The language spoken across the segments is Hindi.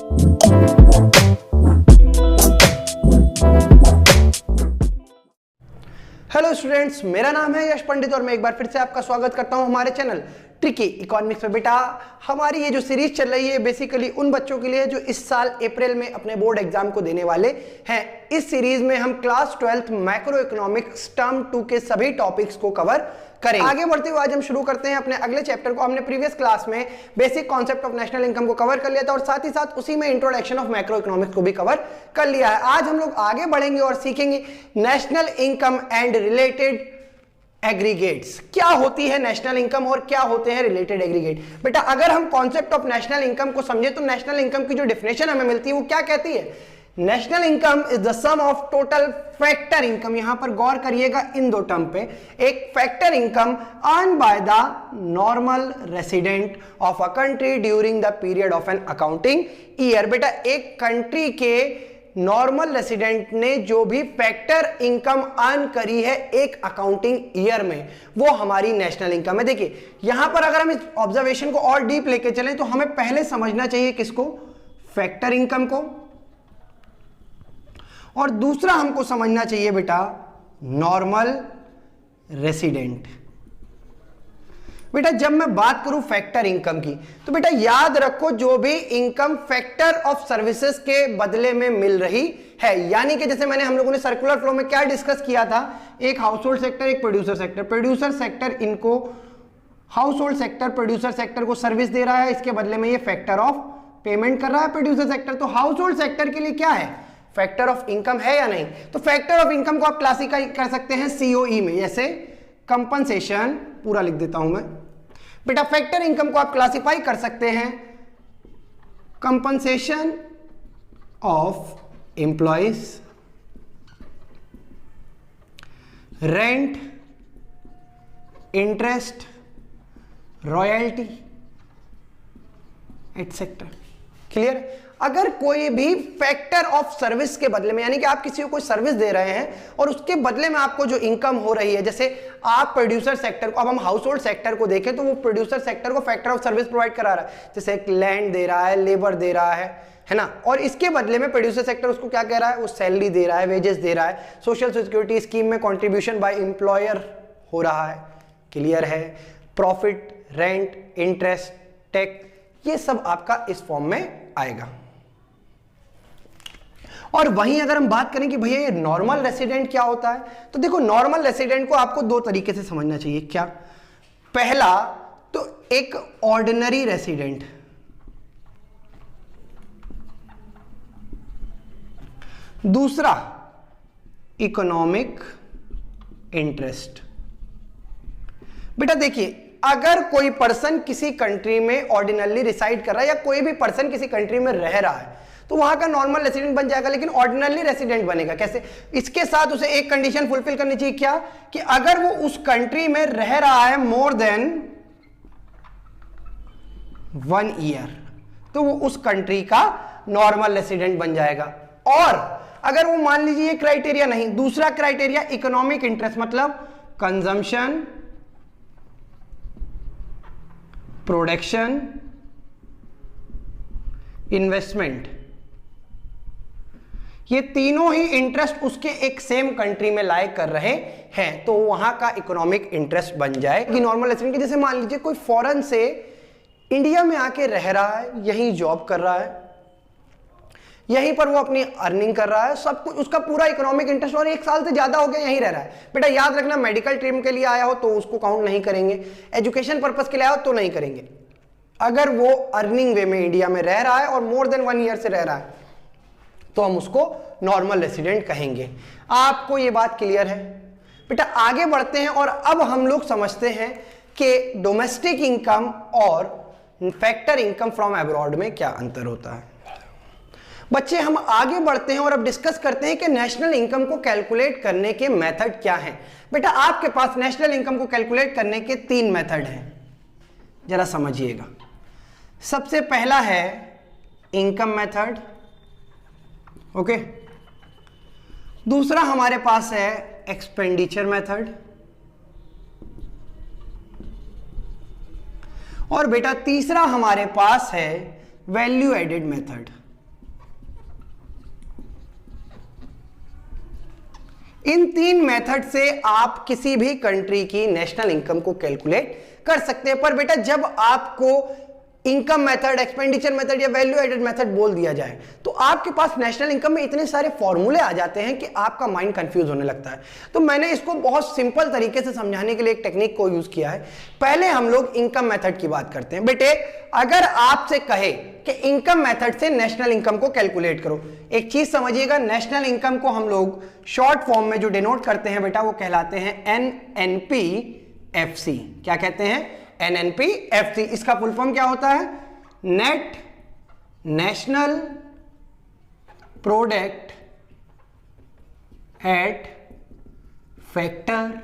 हेलो स्टूडेंट्स, मेरा नाम है यश पंडित और मैं एक बार फिर से आपका स्वागत करता हूं हमारे चैनल ट्रिकी इकोनॉमिक्स में। बेटा, हमारी ये जो सीरीज चल रही है बेसिकली उन बच्चों के लिए जो इस साल अप्रैल में अपने बोर्ड एग्जाम को देने वाले हैं। इस सीरीज में हम class 12th macro economics term 2 के सभी टॉपिक्स को कवर करेंगे। आगे बढ़ते हुए आज हम शुरू करते हैं अपने अगले चैप्टर को। हमने प्रीवियस क्लास में basic concept of national income को कवर कर लिया था और साथ ही साथ उसी में इंट्रोडक्शन ऑफ मैक्रो इकोनॉमिक्स को भी कवर कर लिया है। आज हम लोग आगे बढ़ेंगे और सीखेंगे national income and related aggregates. क्या होती है नेशनल इनकम और क्या होते हैं रिलेटेड एग्रीगेट। बेटा, अगर हम कॉन्सेप्ट ऑफ नेशनल इनकम को समझे तो नेशनल इनकम की जो डेफिनेशन हमें मिलती है वो क्या कहती है? National income is the sum of total factor income. यहां पर गौर करिएगा इन दो टर्म पे। एक factor income earn by the normal resident of a country during the period of an accounting year. बेटा, एक कंट्री के नॉर्मल रेसिडेंट ने जो भी फैक्टर इनकम अर्न करी है एक अकाउंटिंग ईयर में, वो हमारी नेशनल इनकम है। देखिए, यहां पर अगर हम इस ऑब्जर्वेशन को और डीप लेके चलें तो हमें पहले समझना चाहिए किसको? फैक्टर इनकम को। और दूसरा हमको समझना चाहिए बेटा नॉर्मल रेसिडेंट। बेटा, जब मैं बात करूं फैक्टर इनकम की तो बेटा याद रखो, जो भी इनकम फैक्टर ऑफ सर्विसेज के बदले में मिल रही है, यानी कि जैसे हम लोगों ने सर्कुलर फ्लो में क्या डिस्कस किया था, एक हाउस होल्ड सेक्टर, एक प्रोड्यूसर सेक्टर। प्रोड्यूसर सेक्टर इनको house hold sector producer sector को सर्विस दे रहा है, इसके बदले में ये फैक्टर ऑफ पेमेंट कर रहा है प्रोड्यूसर सेक्टर। तो हाउस होल्ड सेक्टर के लिए क्या है? फैक्टर ऑफ इनकम है या नहीं? तो फैक्टर ऑफ इनकम को आप क्लासिफाई कर सकते हैं सीओई में, जैसे कंपनसेशन, पूरा लिख देता हूं मैं। बेटा, फैक्टर इनकम को आप क्लासिफाई कर सकते हैं compensation of employees, rent, interest, royalty etcetera. Clear? अगर कोई भी फैक्टर ऑफ सर्विस के बदले में, यानी कि आप किसी को कोई सर्विस दे रहे हैं और उसके बदले में आपको जो इनकम हो रही है, जैसे आप प्रोड्यूसर सेक्टर को, अब हम हाउस होल्ड सेक्टर को देखें तो वो प्रोड्यूसर सेक्टर को फैक्टर ऑफ सर्विस प्रोवाइड करा रहा है, जैसे एक लैंड दे रहा है, लेबर दे रहा है ना। और इसके बदले में प्रोड्यूसर सेक्टर उसको क्या कह रहा है? वो सैलरी दे रहा है, वेजेस दे रहा है, सोशल सिक्योरिटी स्कीम में कॉन्ट्रीब्यूशन बाय एम्प्लॉयर हो रहा है। क्लियर है? प्रॉफिट, रेंट, इंटरेस्ट, टैक्स, ये सब आपका इस फॉर्म में आएगा। और वहीं अगर हम बात करें कि भैया ये नॉर्मल रेसिडेंट क्या होता है, तो देखो नॉर्मल रेसिडेंट को आपको दो तरीके से समझना चाहिए। क्या? पहला तो एक ऑर्डिनरी रेसिडेंट, दूसरा इकोनॉमिक इंटरेस्ट। बेटा देखिए, अगर कोई पर्सन किसी कंट्री में ऑर्डिनरली रिसाइड कर रहा है या कोई भी पर्सन किसी कंट्री में रह रहा है तो वहां का नॉर्मल रेसिडेंट बन जाएगा, लेकिन ऑर्डिनरली रेसिडेंट बनेगा कैसे? इसके साथ उसे एक कंडीशन फुलफिल करनी चाहिए। क्या? कि अगर वो उस कंट्री में रह रहा है मोर देन 1 ईयर तो वो उस कंट्री का नॉर्मल रेसिडेंट बन जाएगा। और अगर वो मान लीजिए ये क्राइटेरिया नहीं, दूसरा क्राइटेरिया इकोनॉमिक इंटरेस्ट, मतलब कंजम्पशन, प्रोडक्शन, इन्वेस्टमेंट, ये तीनों ही इंटरेस्ट उसके एक सेम कंट्री में लाई कर रहे हैं तो वहां का इकोनॉमिक इंटरेस्ट बन जाए। कि नॉर्मल रेसिडेंट की, जैसे मान लीजिए कोई फॉरेन से इंडिया में आके रह रहा है, यहीं जॉब कर रहा है, यहीं पर वो अपनी अर्निंग कर रहा है, सब कुछ उसका पूरा इकोनॉमिक इंटरेस्ट, और 1 साल से ज्यादा हो गया यहीं रह रहा है। बेटा याद रखना, मेडिकल ट्रीटमेंट के लिए आया हो तो उसको काउंट नहीं करेंगे, एजुकेशन पर्पज के लिए आया हो तो नहीं करेंगे। अगर वो अर्निंग वे में इंडिया में रह रहा है और मोर देन 1 ईयर से रह रहा है तो हम उसको नॉर्मल रेसिडेंट कहेंगे। आपको ये बात क्लियर है? बेटा आगे बढ़ते हैं और अब हम लोग समझते हैं कि डोमेस्टिक इनकम और फैक्टर इनकम फ्रॉम अब्रॉड में क्या अंतर होता है। बच्चे हम आगे बढ़ते हैं और अब डिस्कस करते हैं कि नेशनल इनकम को कैलकुलेट करने के मेथड क्या हैं। बेटा आपके पास नेशनल इनकम को कैलकुलेट करने के 3 मेथड हैं, जरा समझिएगा। सबसे पहला है इनकम मेथड, ओके। दूसरा हमारे पास है एक्सपेंडिचर मेथड, और बेटा तीसरा हमारे पास है वैल्यू एडेड मेथड। इन 3 मेथड से आप किसी भी कंट्री की नेशनल इनकम को कैलकुलेट कर सकते हैं। पर बेटा जब आपको इनकम मेथड, एक्सपेंडिचर मेथड या वैल्यू एडेड मेथड बोल दिया जाए तो आपके पास नेशनल इनकम में इतने सारे फॉर्मूले आ जाते हैं कि आपका माइंड कंफ्यूज होने लगता है। तो मैंने इसको बहुत सिंपल तरीके से समझाने के लिए एक टेक्निक को यूज किया है। पहले हम लोग इनकम मेथड की बात करते हैं। बेटे अगर आपसे कहे कि इनकम मेथड से नेशनल इनकम को कैलकुलेट करो, एक चीज समझिएगा, नेशनल इनकम को हम लोग शॉर्ट फॉर्म में जो डिनोट करते हैं बेटा वो कहलाते हैं NNP-FC। क्या कहते हैं? NNP-FC। इसका फुल फॉर्म क्या होता है? Net national product at factor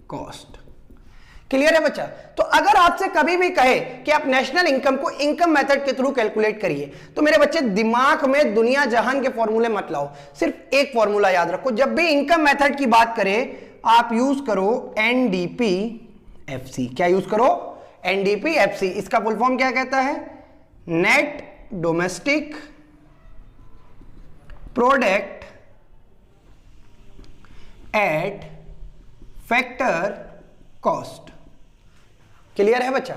cost. Clear है बच्चा? तो अगर आपसे कभी भी कहे कि आप नेशनल इनकम को इनकम मेथड के थ्रू कैलकुलेट करिए, तो मेरे बच्चे दिमाग में दुनिया जहान के फॉर्मूले मत लाओ, सिर्फ एक फॉर्मूला याद रखो। जब भी इनकम मेथड की बात करें आप यूज करो NDP-FC। क्या यूज करो? NDP-FC। इसका फुल फॉर्म क्या कहता है? Net domestic product at factor cost. Clear है बच्चा?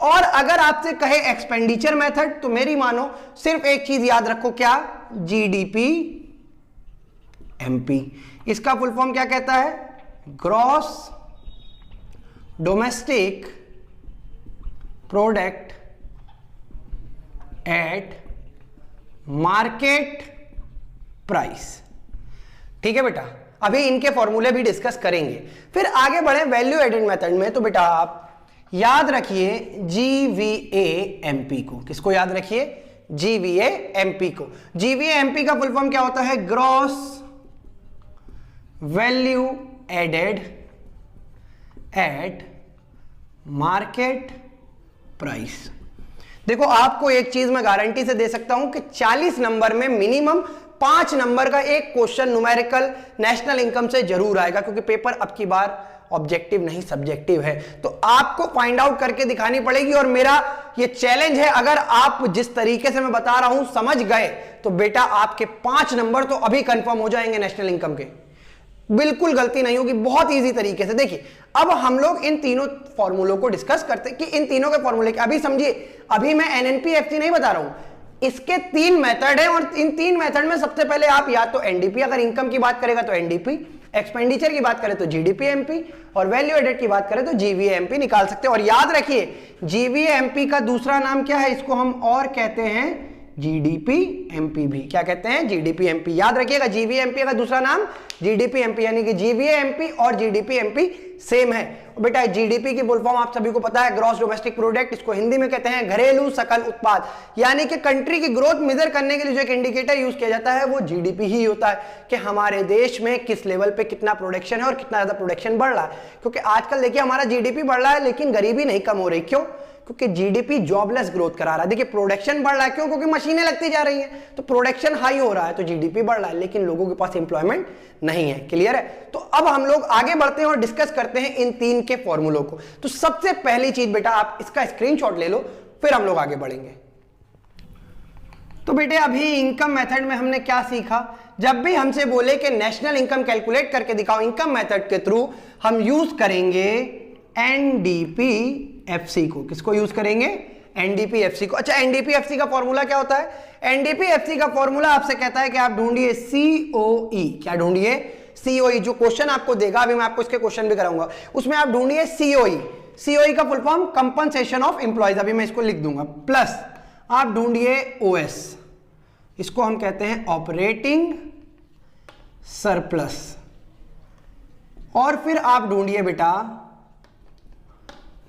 और अगर आपसे कहे एक्सपेंडिचर मेथड तो मेरी मानो सिर्फ एक चीज याद रखो, क्या? GDP-MP। इसका फुल फॉर्म क्या कहता है? Gross domestic product at market price. ठीक है बेटा, अभी इनके फॉर्मूले भी डिस्कस करेंगे। फिर आगे बढ़े वैल्यू एडेड मेथड में, तो बेटा आप याद रखिए GVA-MP को। किसको याद रखिए? GVA-MP को। GVA-MP का फुल फॉर्म क्या होता है? Gross value added at market price. देखो आपको एक चीज मैं गारंटी से दे सकता हूं कि 40 नंबर में मिनिमम 5 नंबर का एक क्वेश्चन न्यूमेरिकल नेशनल इनकम से जरूर आएगा, क्योंकि पेपर अब की बार ऑब्जेक्टिव नहीं सब्जेक्टिव है। तो आपको फाइंड आउट करके दिखानी पड़ेगी, और मेरा ये चैलेंज है, अगर आप जिस तरीके से मैं बता रहा हूं समझ गए तो बेटा आपके 5 नंबर तो अभी कंफर्म हो जाएंगे नेशनल इनकम के। बिल्कुल गलती नहीं होगी, बहुत इजी तरीके से। देखिए अब हम लोग इन तीनों फॉर्मूलों को डिस्कस करते हैं कि इन तीनों के फॉर्मूले अभी समझिए, अभी मैं NNP-FC नहीं बता रहा हूं, इसके 3 मेथड हैं, और इन 3 मेथड में सबसे पहले आप या तो NDP, अगर इनकम की बात करेगा तो NDP, एक्सपेंडिचर की बात करें तो GDP-MP, और वैल्यू एडेड की बात करें तो GVA-MP निकाल सकते हैं। और याद रखिए GVA-MP का दूसरा नाम क्या है? इसको हम और कहते हैं GDP-MP भी। क्या कहते हैं? GDP-MP। याद रखिएगा GVA-MP का दूसरा नाम GDP-MP, यानी कि GVA-MP और GDP-MP सेम है। बेटा GDP की फुल फॉर्म आप सभी को पता है, ग्रॉस डोमेस्टिक प्रोडक्ट। इसको हिंदी में कहते हैं घरेलू सकल उत्पाद, यानी कि कंट्री की ग्रोथ मेजर करने के लिए जो एक इंडिकेटर यूज किया जाता है वो GDP ही होता है, कि हमारे देश में किस लेवल पे कितना प्रोडक्शन है और कितना ज्यादा प्रोडक्शन बढ़ रहा है। क्योंकि आजकल देखिए हमारा GDP बढ़ रहा है लेकिन गरीबी नहीं कम हो रही। क्यों? क्योंकि GDP जॉबलेस ग्रोथ करा रहा है। देखिए प्रोडक्शन बढ़ रहा है, क्यों? क्योंकि मशीनें लगती जा रही हैं, तो प्रोडक्शन हाई हो रहा है तो GDP बढ़ रहा है, लेकिन लोगों के पास एम्प्लॉयमेंट नहीं है। क्लियर है? तो अब हम लोग आगे बढ़ते हैं और डिस्कस करते हैं इन 3 के फॉर्मूलों को। तो सबसे पहली चीज बेटा आप इसका स्क्रीनशॉट ले लो, फिर हम लोग आगे बढ़ेंगे। तो बेटे अभी इनकम मेथड में हमने क्या सीखा? जब भी हमसे बोले कि नेशनल इनकम कैलकुलेट करके दिखाओ इनकम मेथड के थ्रू, हम यूज करेंगे NDP-FC को। किसको यूज करेंगे? NDP-FC को। अच्छा NDP-FC का फॉर्मूला क्या होता है? NDP-FC का फॉर्मूला आपसे कहता है कि आप ढूंढिए COE। क्या ढूंढिए? COE। जो क्वेश्चन आपको देगा, अभी मैं आपको इसके क्वेश्चन भी कराऊंगा, उसमें आप ढूंढिए COE। COE का full form compensation of employees, अभी मैं इसको लिख दूंगा, प्लस आप ढूंढिए OS, इसको हम कहते हैं ऑपरेटिंग सरप्लस, और फिर आप ढूंढिए बेटा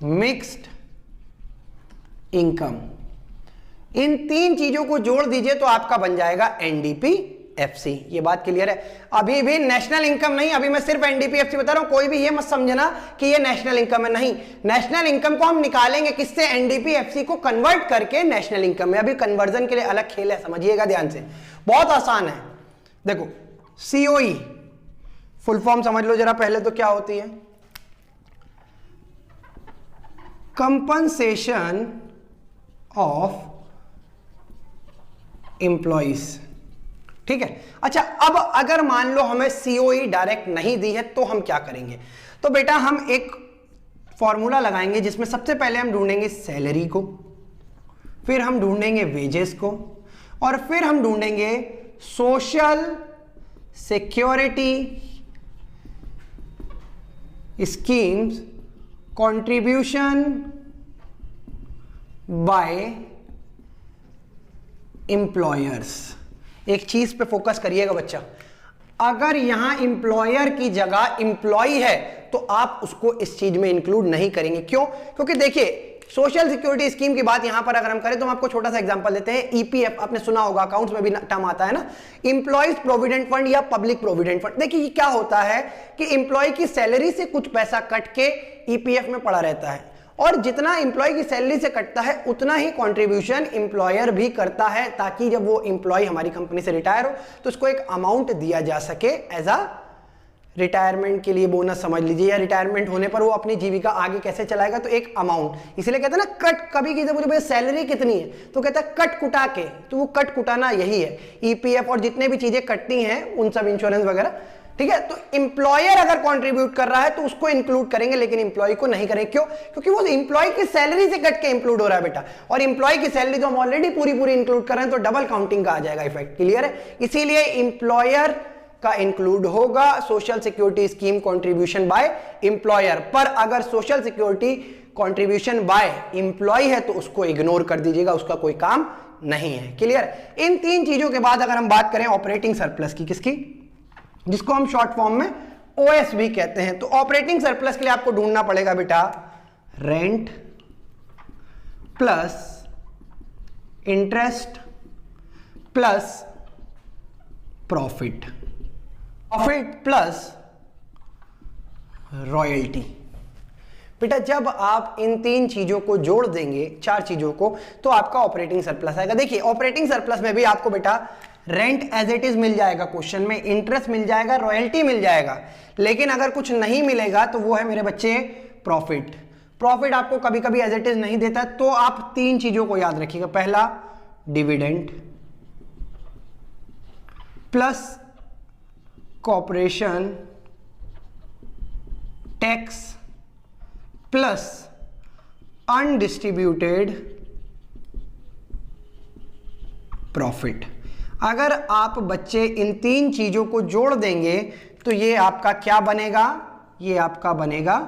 मिक्स्ड इनकम। इन 3 चीजों को जोड़ दीजिए तो आपका बन जाएगा NDP-FC। ये बात क्लियर है? अभी भी नेशनल इनकम नहीं, अभी मैं सिर्फ NDP-FC बता रहा हूं। कोई भी ये मत समझना कि ये नेशनल इनकम है, नहीं। नेशनल इनकम को हम निकालेंगे किससे? NDP-FC को कन्वर्ट करके नेशनल इनकम में। अभी कन्वर्जन के लिए अलग खेल है, समझिएगा ध्यान से, बहुत आसान है। देखो COE फुल फॉर्म समझ लो जरा पहले तो क्या होती है? Compensation of employees. ठीक है। अच्छा, अब अगर मान लो हमें सीओई डायरेक्ट नहीं दी है तो हम क्या करेंगे? तो बेटा हम एक फॉर्मूला लगाएंगे जिसमें सबसे पहले हम ढूंढेंगे सैलरी को, फिर हम ढूंढेंगे वेजेस को, और फिर हम ढूंढेंगे social security schemes contribution by employers. एक चीज पे फोकस करिएगा बच्चा, अगर यहां एम्प्लॉयर की जगह एम्प्लॉय है तो आप उसको इस चीज में इंक्लूड नहीं करेंगे। क्यों? क्योंकि देखिए सोशल सिक्योरिटी स्कीम की बात यहां पर अगर हम करें तो हम आपको छोटा सा एग्जांपल देते हैं। ईपीएफ आपने सुना होगा, अकाउंट्स में भी टर्म आता है ना, एम्प्लॉयज प्रोविडेंट फंड या पब्लिक प्रोविडेंट फंड। देखिए क्या होता है कि एम्प्लॉय की सैलरी से कुछ पैसा कट के ईपीएफ में पड़ा रहता है, और जितना एम्प्लॉय की सैलरी से कटता है उतना ही कंट्रीब्यूशन एम्प्लॉयर भी करता है, ताकि जब वो एम्प्लॉय हमारी कंपनी से रिटायर हो तो उसको एक अमाउंट दिया जा सके एज अ रिटायरमेंट के लिए, बोनस समझ लीजिए, या रिटायरमेंट होने पर वो अपनी जीविका आगे कैसे चलाएगा, तो एक अमाउंट। इसलिए कहते हैं ना कट, कभी किसी मुझे भैया सैलरी कितनी है तो कहता है कट कुटा के, तो वो कट कुटाना यही है। ईपीएफ और जितने भी चीजें कटती हैं उन सब इंश्योरेंस वगैरह, ठीक है। तो एम्प्लॉयर अगर कंट्रीब्यूट कर रहा है तो उसको इंक्लूड करेंगे, लेकिन एम्प्लॉय को नहीं करेंगे। क्यों? क्योंकि वो एम्प्लॉय की सैलरी से कट के इंक्लूड हो रहा है बेटा, और एम्प्लॉय की सैलरी तो हम ऑलरेडी पूरी इंक्लूड कर रहे हैं, तो डबल काउंटिंग का आ जाएगा इफेक्ट। क्लियर है? इसीलिए एम्प्लॉयर का इंक्लूड होगा social security scheme contribution by employer, पर अगर social security contribution by employee है तो उसको इग्नोर कर दीजिएगा, उसका कोई काम नहीं है। क्लियर? इन तीन चीजों के बाद अगर हम बात करें ऑपरेटिंग सरप्लस की, किसकी? जिसको हम शॉर्ट फॉर्म में ओएस भी कहते हैं। तो ऑपरेटिंग सरप्लस के लिए आपको ढूंढना पड़ेगा बेटा rent plus interest plus profit, profit plus royalty. बेटा जब आप इन तीन चीजों को जोड़ देंगे, चार चीजों को, तो आपका ऑपरेटिंग सरप्लस आएगा। देखिए ऑपरेटिंग सरप्लस में भी आपको बेटा रेंट एज इट इज मिल जाएगा क्वेश्चन में, इंटरेस्ट मिल जाएगा, रॉयल्टी मिल जाएगा, लेकिन अगर कुछ नहीं मिलेगा तो वो है मेरे बच्चे प्रॉफिट। प्रॉफिट आपको कभी कभी एज इट इज नहीं देता, तो आप तीन चीजों को याद रखिएगा। पहला dividend plus corporation tax plus undistributed profit. अगर आप बच्चे इन तीन चीजों को जोड़ देंगे तो ये आपका क्या बनेगा? ये आपका बनेगा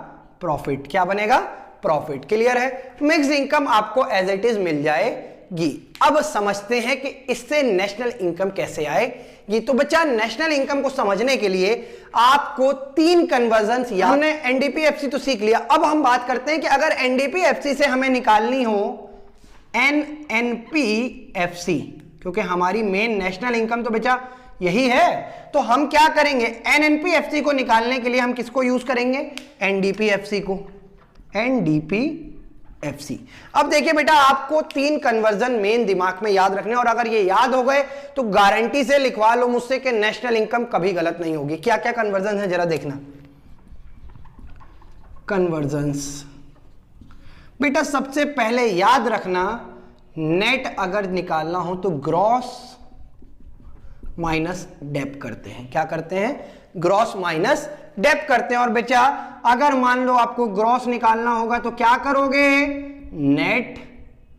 प्रॉफिट। क्या बनेगा? प्रॉफिट। क्लियर है? मिक्स्ड इनकम आपको एज इट इज मिल जाएगी। अब समझते हैं कि इससे नेशनल इनकम कैसे आएगी। तो बच्चा नेशनल इनकम को समझने के लिए आपको तीन कन्वर्जन्स, हमने एनडीपीएफसी तो सीख लिया, अब हम बात करते हैं कि अगर एनडीपीएफसी से हमें निकालनी हो एनएनपीएफसी, क्योंकि हमारी मेन नेशनल इनकम तो बेटा यही है, तो हम क्या करेंगे? एनएनपीएफसी को निकालने के लिए हम किसको यूज करेंगे? एनडीपीएफसी को। एनडीपीएफसी। अब देखिए बेटा आपको तीन कन्वर्जन मेन दिमाग में याद रखने, और अगर ये याद हो गए तो गारंटी से लिखवा लो मुझसे कि नेशनल इनकम कभी गलत नहीं होगी। क्या क्या कन्वर्जन है जरा देखना। कन्वर्जन्स बेटा सबसे पहले याद रखना, नेट अगर निकालना हो तो ग्रॉस माइनस डेप करते हैं। क्या करते हैं? ग्रॉस माइनस डेप करते हैं। और बेटा अगर मान लो आपको ग्रॉस निकालना होगा तो क्या करोगे? नेट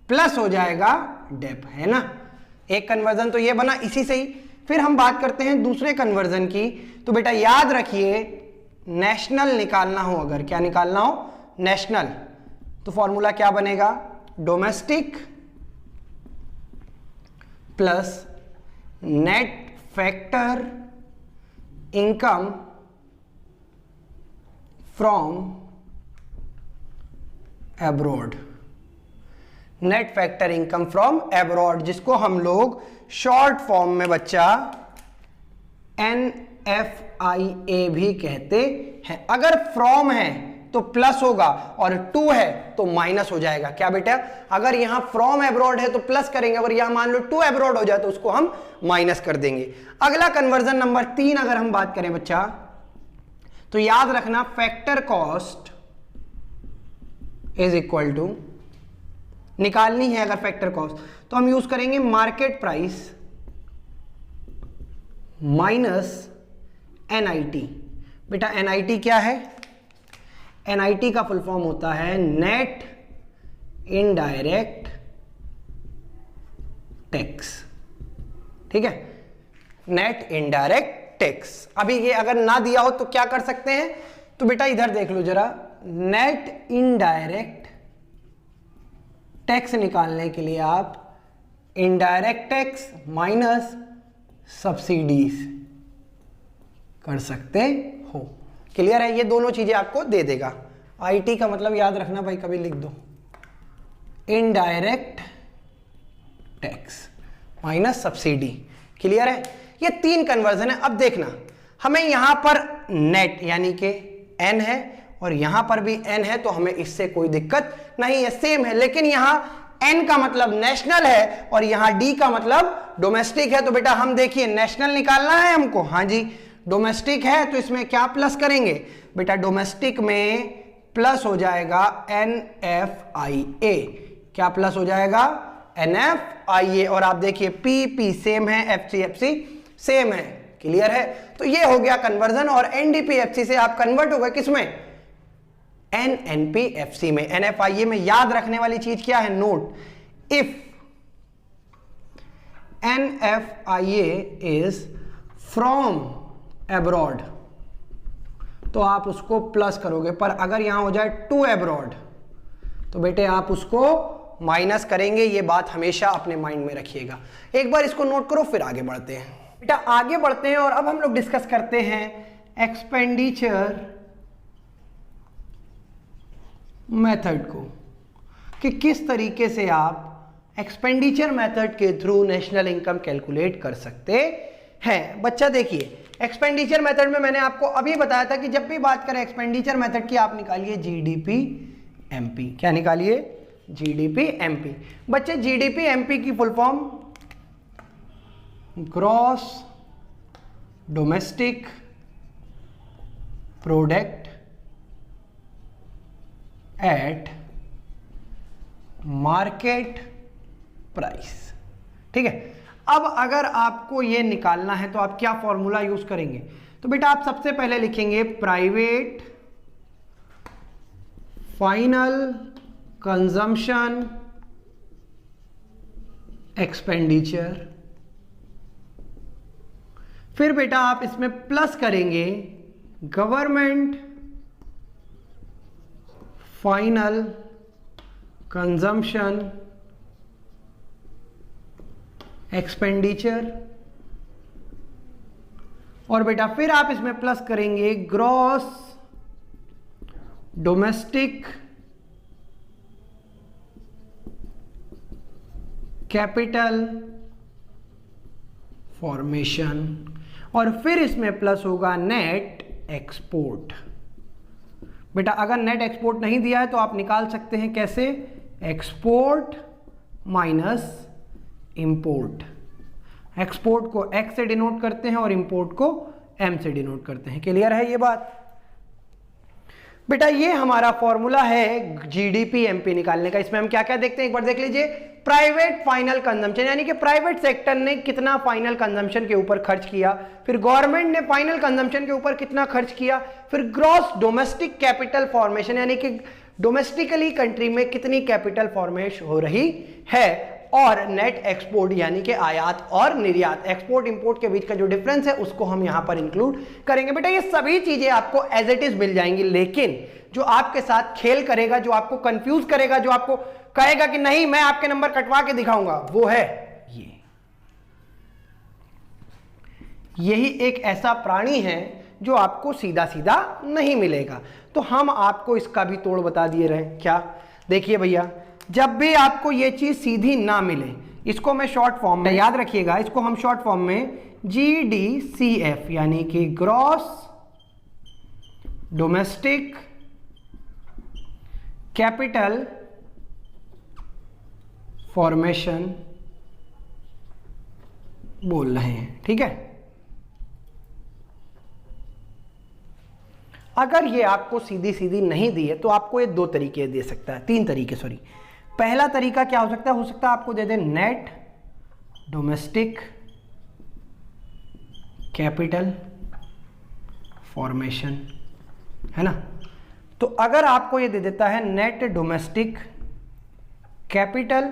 प्लस हो जाएगा डेप, है ना। एक कन्वर्जन तो ये बना इसी से ही। फिर हम बात करते हैं दूसरे कन्वर्जन की। तो बेटा याद रखिए नेशनल निकालना हो, अगर क्या निकालना हो? नेशनल, तो फॉर्मूला क्या बनेगा? Domestic plus net factor income from abroad. Net factor income from abroad, जिसको हम लोग शॉर्ट फॉर्म में बच्चा NFIA भी कहते हैं। अगर फ्रॉम है तो प्लस होगा और टू है तो माइनस हो जाएगा। क्या बेटा? अगर यहां फ्रॉम एब्रॉड है तो प्लस करेंगे, अगर यहां मान लो टू एब्रॉड हो जाए तो उसको हम माइनस कर देंगे। अगला कन्वर्जन नंबर 3 अगर हम बात करें बच्चा, तो याद रखना factor cost is equal to, निकालनी है अगर फैक्टर कॉस्ट तो हम यूज करेंगे मार्केट प्राइस माइनस NIT। बेटा NIT क्या है? NIT का फुल फॉर्म होता है नेट इनडायरेक्ट टैक्स। ठीक है, नेट इनडायरेक्ट टैक्स। अभी ये अगर ना दिया हो तो क्या कर सकते हैं? तो बेटा इधर देख लो जरा, नेट इनडायरेक्ट टैक्स निकालने के लिए आप इनडायरेक्ट टैक्स माइनस सब्सिडीज कर सकते हो। क्लियर है? ये दोनों चीजें आपको दे देगा। IT का मतलब याद रखना भाई, कभी लिख दो, indirect tax minus subsidy. Clear है? ये 3 कन्वर्जन है। अब देखना, हमें यहां पर नेट यानी कि N है और यहां पर भी N है, तो हमें इससे कोई दिक्कत नहीं है, सेम है। लेकिन यहां N का मतलब नेशनल है और यहां D का मतलब डोमेस्टिक है। तो बेटा हम देखिए, नेशनल निकालना है हमको, हाँ जी, डोमेस्टिक है तो इसमें क्या प्लस करेंगे? बेटा डोमेस्टिक में प्लस हो जाएगा NFIA। क्या प्लस हो जाएगा? NFIA। और आप देखिए PP सेम है, FC सेम है। क्लियर है? तो ये हो गया कन्वर्जन। और NDPFC से आप कन्वर्ट हो गए किसमें? NNPFC में। NFIA में याद रखने वाली चीज क्या है? Note, if NFIA is from abroad तो आप उसको प्लस करोगे, पर अगर यहां हो जाए टू एब्रॉड तो बेटे आप उसको माइनस करेंगे। ये बात हमेशा अपने माइंड में रखिएगा। एक बार इसको नोट करो, फिर आगे बढ़ते हैं। बेटा आगे बढ़ते हैं और अब हम लोग डिस्कस करते हैं एक्सपेंडिचर मेथड को, कि किस तरीके से आप एक्सपेंडिचर मेथड के थ्रू नेशनल इनकम कैलकुलेट कर सकते हैं। बच्चा देखिए, एक्सपेंडिचर मेथड में मैंने आपको अभी बताया था कि जब भी बात करें एक्सपेंडिचर मेथड की, आप निकालिए GDP MP। क्या निकालिए? GDP MP। बच्चे GDP MP की full form gross domestic product at market price. ठीक है, अब अगर आपको ये निकालना है तो आप क्या फॉर्मूला यूज करेंगे? तो बेटा आप सबसे पहले लिखेंगे प्राइवेट फाइनल कंजम्पशन एक्सपेंडिचर। फिर बेटा आप इसमें प्लस करेंगे गवर्नमेंट फाइनल कंजम्पशन एक्सपेंडिचर। और बेटा फिर आप इसमें प्लस करेंगे ग्रॉस डोमेस्टिक कैपिटल फॉर्मेशन। और फिर इसमें प्लस होगा नेट एक्सपोर्ट। बेटा अगर नेट एक्सपोर्ट नहीं दिया है तो आप निकाल सकते हैं कैसे? Export minus import. एक्सपोर्ट को X से डिनोट करते हैं और इंपोर्ट को M से डिनोट करते हैं। क्लियर है ये बात? बेटा ये हमारा फॉर्मूला है GDP MP निकालने का। इसमें हम क्या क्या देखते हैं, एक बार देख लीजिए। प्राइवेट फाइनल कंजम्पशन, यानी कि प्राइवेट सेक्टर ने कितना फाइनल कंजम्पशन के ऊपर खर्च किया, फिर गवर्नमेंट ने फाइनल कंजम्पशन के ऊपर कितना खर्च किया, फिर ग्रॉस डोमेस्टिक कैपिटल फॉर्मेशन, यानी कि डोमेस्टिकली कंट्री में कितनी कैपिटल फॉर्मेशन हो रही है, और नेट एक्सपोर्ट यानी कि आयात और निर्यात, एक्सपोर्ट इंपोर्ट के बीच का जो डिफरेंस है उसको हम यहां पर इंक्लूड करेंगे। बेटा ये सभी चीजें आपको एज इट इज मिल जाएंगी, लेकिन जो आपके साथ खेल करेगा, जो आपको कंफ्यूज करेगा, जो आपको कहेगा कि नहीं मैं आपके नंबर कटवा के दिखाऊंगा, वो है यही एक ऐसा प्राणी है जो आपको सीधा सीधा नहीं मिलेगा। तो हम आपको इसका भी तोड़ बता दिए रहे। क्या? देखिए भैया, जब भी आपको ये चीज सीधी ना मिले, इसको मैं शॉर्ट फॉर्म में, याद रखिएगा, इसको हम शॉर्ट फॉर्म में GDCF यानी कि ग्रॉस डोमेस्टिक कैपिटल फॉर्मेशन बोल रहे हैं। ठीक है, अगर ये आपको सीधी सीधी नहीं दी है तो आपको ये 2 तरीके दे सकता है, 3 तरीके सॉरी। पहला तरीका क्या हो सकता है? हो सकता है आपको दे दे नेट डोमेस्टिक कैपिटल फॉर्मेशन, है ना। तो अगर आपको ये दे देता है नेट डोमेस्टिक कैपिटल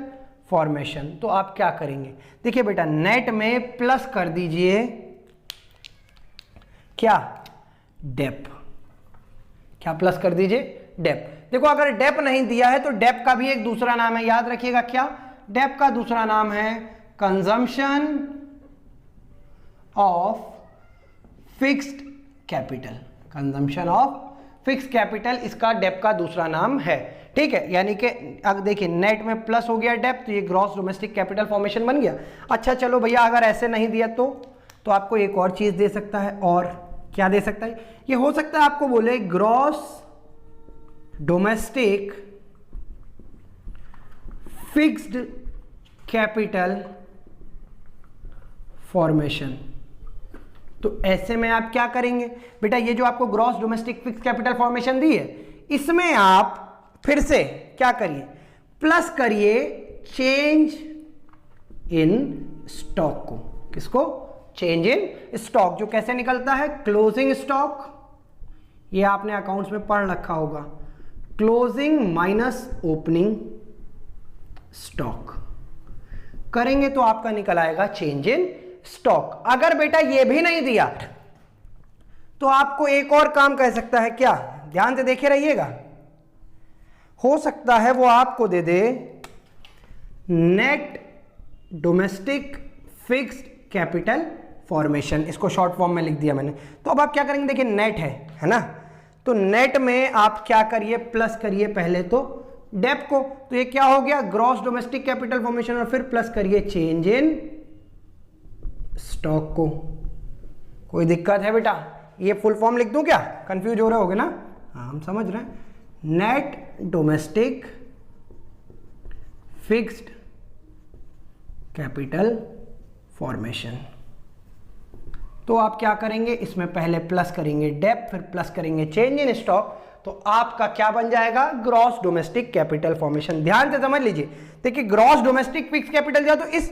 फॉर्मेशन, तो आप क्या करेंगे? देखिए बेटा, नेट में प्लस कर दीजिए क्या? डेप। क्या प्लस कर दीजिए? डेप। देखो, अगर डेप नहीं दिया है तो डेप का भी एक दूसरा नाम है, याद रखिएगा। क्या? डेप का दूसरा नाम है consumption of fixed capital. Consumption of fixed capital इसका डेप का दूसरा नाम है, ठीक है। यानी कि अब देखिए, नेट में प्लस हो गया डेप, तो ये ग्रॉस डोमेस्टिक कैपिटल फॉर्मेशन बन गया। अच्छा चलो भैया, अगर ऐसे नहीं दिया तो आपको एक और चीज दे सकता है। और क्या दे सकता है? ये हो सकता है आपको बोले gross domestic fixed capital formation. तो ऐसे में आप क्या करेंगे बेटा? ये जो आपको gross domestic fixed capital formation दी है, इसमें आप फिर से क्या करिए? प्लस करिए चेंज इन स्टॉक को। किसको? Change in stock. जो कैसे निकलता है? क्लोजिंग स्टॉक, ये आपने अकाउंट्स में पढ़ रखा होगा, क्लोजिंग माइनस ओपनिंग स्टॉक करेंगे तो आपका निकल आएगा चेंज इन स्टॉक। अगर बेटा ये भी नहीं दिया तो आपको एक और काम कह सकता है। क्या? ध्यान से देखे रहिएगा। हो सकता है वो आपको दे दे net domestic fixed capital formation. इसको शॉर्ट फॉर्म में लिख दिया मैंने। तो अब आप क्या करेंगे? देखिए, नेट है ना, तो नेट में आप क्या करिए? प्लस करिए पहले तो डेप को, तो ये क्या हो गया? Gross domestic capital formation. और फिर प्लस करिए चेंज इन स्टॉक को। कोई दिक्कत है बेटा? ये फुल फॉर्म लिख दूं क्या? कंफ्यूज हो रहे होगे ना? हाँ, हम समझ रहे हैं। Net domestic fixed capital formation. तो आप क्या करेंगे? इसमें पहले प्लस करेंगे डेप, फिर प्लस करेंगे चेंज इन स्टॉक, तो आपका क्या बन जाएगा? Gross domestic capital formation. ध्यान से समझ लीजिए। देखिए, ग्रॉस डोमेस्टिक फिक्स कैपिटल दिया, तो इस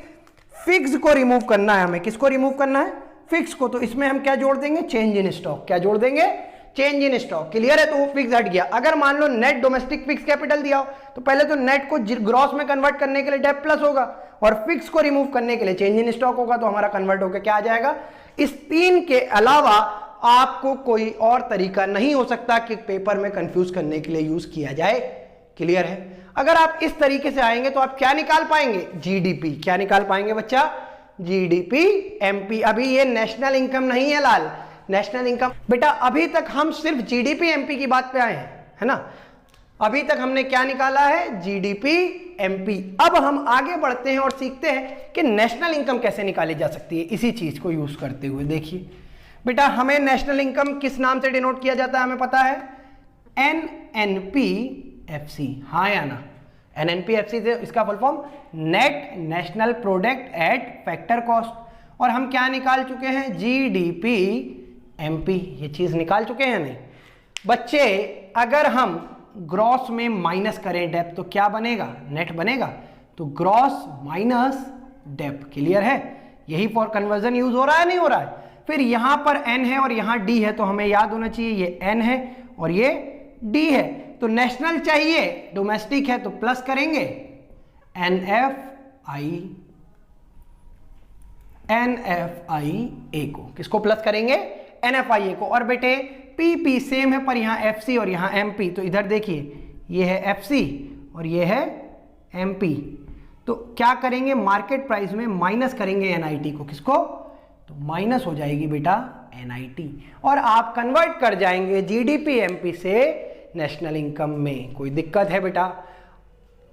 फिक्स को रिमूव करना है हमें। किसको रिमूव करना है? फिक्स को। तो इसमें हम क्या जोड़ देंगे? Change in stock. क्या जोड़ देंगे? Change in stock. क्लियर है? तो वो फिक्स हट गया। अगर मान लो नेट डोमेस्टिक फिक्स कैपिटल दिया हो, तो पहले तो नेट को ग्रॉस में कन्वर्ट करने के लिए डेप प्लस होगा, और फिक्स को रिमूव करने के लिए चेंज इन स्टॉक होगा। तो हमारा कन्वर्ट होकर क्या आ जाएगा? इस तीन के अलावा आपको कोई और तरीका नहीं हो सकता कि पेपर में कंफ्यूज करने के लिए यूज किया जाए। क्लियर है? अगर आप इस तरीके से आएंगे तो आप क्या निकाल पाएंगे? जीडीपी। क्या निकाल पाएंगे बच्चा? GDP MP. अभी ये नेशनल इनकम नहीं है लाल, नेशनल इनकम बेटा अभी तक हम सिर्फ जीडीपी एमपी की बात पे आए हैं, है ना। अभी तक हमने क्या निकाला है? GDP MP. अब हम आगे बढ़ते हैं और सीखते हैं कि नेशनल इनकम कैसे निकाली जा सकती है इसी चीज को यूज करते हुए। देखिए बेटा, हमें नेशनल इनकम किस नाम से डिनोट किया जाता है? हमें पता है, एनएनपीएफसी। हाँ या ना? एनएनपीएफसी से इसका full form net national product at factor cost. और हम क्या निकाल चुके हैं? GDP MP. ये चीज निकाल चुके हैं नहीं बच्चे? अगर हम ग्रॉस में माइनस करें डेप तो क्या बनेगा? नेट बनेगा। तो ग्रॉस माइनस डेप। क्लियर है? यही फॉर कन्वर्जन यूज हो रहा है, नहीं हो रहा है? फिर यहां पर एन है और यहां डी है, तो हमें याद होना चाहिए ये एन है और ये डी है। तो नेशनल चाहिए, डोमेस्टिक है, तो प्लस करेंगे एनएफआई को। किसको प्लस करेंगे? एनएफआई को। और बेटे पीपी सेम है, पर यहां एफसी और यहां एमपी। तो इधर देखिए, ये है एफसी और ये है एमपी। तो क्या करेंगे? मार्केट प्राइस में माइनस करेंगे एनआईटी को। किसको? तो माइनस हो जाएगी बेटा एनआईटी, और आप कन्वर्ट कर जाएंगे जीडीपी एमपी से नेशनल इनकम में। कोई दिक्कत है बेटा?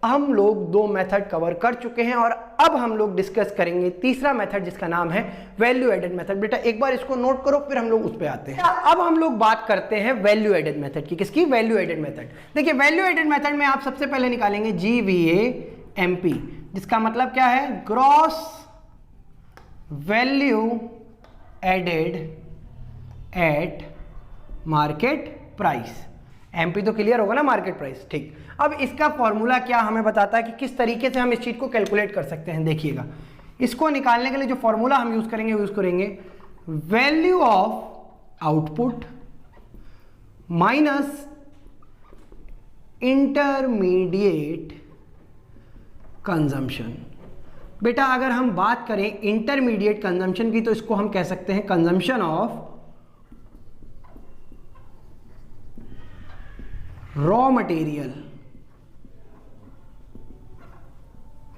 हम लोग दो मेथड कवर कर चुके हैं और अब हम लोग डिस्कस करेंगे तीसरा मेथड, जिसका नाम है वैल्यू एडेड मेथड। बेटा एक बार इसको नोट करो, फिर हम लोग उस पे आते हैं। अब हम लोग बात करते हैं वैल्यू एडेड मेथड की। किसकी? Value added method. देखिए, वैल्यू एडेड मेथड में आप सबसे पहले निकालेंगे जीवीएएमपी, जिसका मतलब क्या है? Gross value added at market price. MP तो क्लियर होगा ना, मार्केट प्राइस। ठीक। अब इसका फॉर्मूला क्या हमें बताता है कि किस तरीके से हम इस चीज को कैलकुलेट कर सकते हैं। देखिएगा, इसको निकालने के लिए जो फॉर्मूला हम यूज करेंगे value of output minus intermediate consumption. बेटा अगर हम बात करें इंटरमीडिएट कंजम्पशन की तो इसको हम कह सकते हैं कंजम्पशन ऑफ रॉ मटेरियल।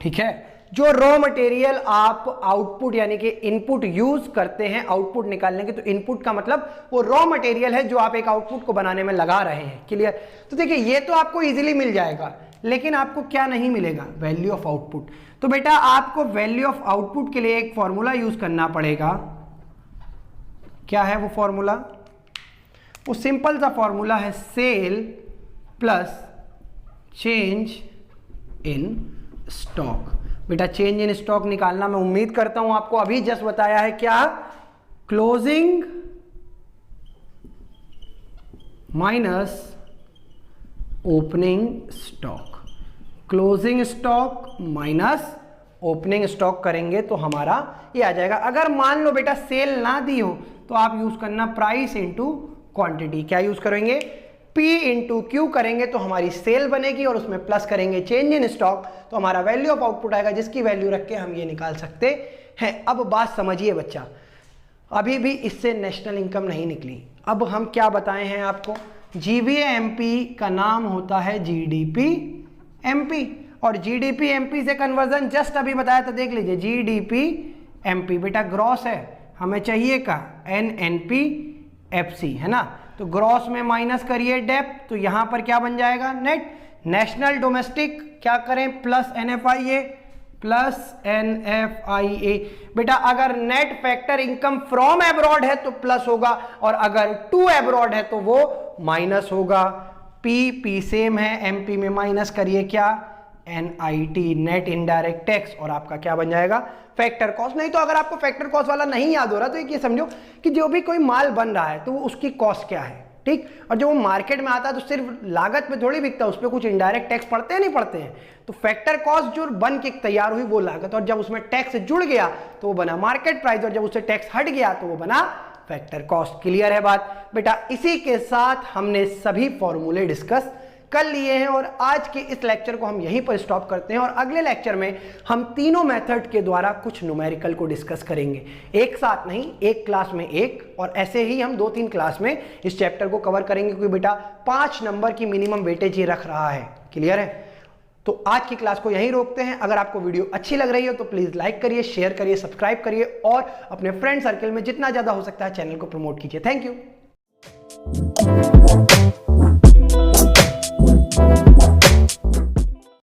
ठीक है, जो रॉ मटेरियल आप आउटपुट यानी कि इनपुट यूज करते हैं आउटपुट निकालने के, तो इनपुट का मतलब वो रॉ मटेरियल है जो आप एक आउटपुट को बनाने में लगा रहे हैं। क्लियर? तो देखिए ये तो आपको इजीली मिल जाएगा, लेकिन आपको क्या नहीं मिलेगा? Value of output. तो बेटा आपको वैल्यू ऑफ आउटपुट के लिए एक फॉर्मूला यूज करना पड़ेगा। क्या है वो फॉर्मूला? वो सिंपल सा फॉर्मूला है sale plus change in stock. बेटा चेंज इन स्टॉक निकालना मैं उम्मीद करता हूं आपको अभी जस्ट बताया है। क्या? Closing minus opening stock. Closing stock minus opening stock करेंगे तो हमारा ये आ जाएगा। अगर मान लो बेटा सेल ना दी हो तो आप यूज करना प्राइस इंटू क्वांटिटी। क्या यूज करेंगे? P इंटू क्यू करेंगे तो हमारी सेल बनेगी और उसमें प्लस करेंगे चेंज इन स्टॉक तो हमारा वैल्यू ऑफ आउटपुट आएगा, जिसकी वैल्यू रख के हम ये निकाल सकते हैं। अब बात समझिए बच्चा, अभी भी इससे नेशनल इनकम नहीं निकली। अब हम क्या बताए हैं आपको? जीवीए एमपी का नाम होता है जीडीपी एमपी, और जीडीपी एमपी से कन्वर्जन जस्ट अभी बताया था, देख लीजिए जीडीपी एमपी। बेटा ग्रॉस है, हमें चाहिए का एनएनपी एफसी, है ना? तो ग्रॉस में माइनस करिए डेप्थ, तो यहां पर क्या बन जाएगा? नेट। नेशनल डोमेस्टिक क्या करें? Plus NFIA plus NFIA. बेटा अगर net factor income from abroad है तो प्लस होगा, और अगर टू एब्रॉड है तो वो माइनस होगा। पी सेम है, एमपी में माइनस करिए क्या? एनआईटी नेट इनडायरेक्ट टैक्स, और आपका क्या बन जाएगा? Factor cost. नहीं तो अगर आपको फैक्टर कॉस्ट वाला नहीं याद हो रहा तो ये समझो कि जो भी कोई माल बन रहा है तो वो उसकी कॉस्ट क्या है, ठीक? और जो वो मार्केट में आता है तो सिर्फ लागत पे थोड़ी बिकता है, उस पर कुछ इनडायरेक्ट टैक्स पड़ते हैं नहीं पड़ते हैं। तो फैक्टर कॉस्ट जो बन के तैयार हुई वो लागत, और जब उसमें टैक्स जुड़ गया तो वो बना मार्केट प्राइस, और जब उससे टैक्स हट गया तो वो बना फैक्टर कॉस्ट। क्लियर है बात? बेटा इसी के साथ हमने सभी फॉर्मूले डिस्कस कर लिए हैं, और आज के इस लेक्चर को हम यहीं पर स्टॉप करते हैं, और अगले लेक्चर में हम तीनों मेथड के द्वारा कुछ न्यूमेरिकल को डिस्कस करेंगे। एक साथ नहीं, एक क्लास में एक, और ऐसे ही हम 2-3 क्लास में इस चैप्टर को कवर करेंगे, क्योंकि बेटा 5 नंबर की मिनिमम वेटेज ये रख रहा है। क्लियर है? तो आज की क्लास को यहीं रोकते हैं। अगर आपको वीडियो अच्छी लग रही हो तो प्लीज लाइक करिए, शेयर करिए, सब्सक्राइब करिए, और अपने फ्रेंड सर्कल में जितना ज्यादा हो सकता है चैनल को प्रमोट कीजिए। Thank you.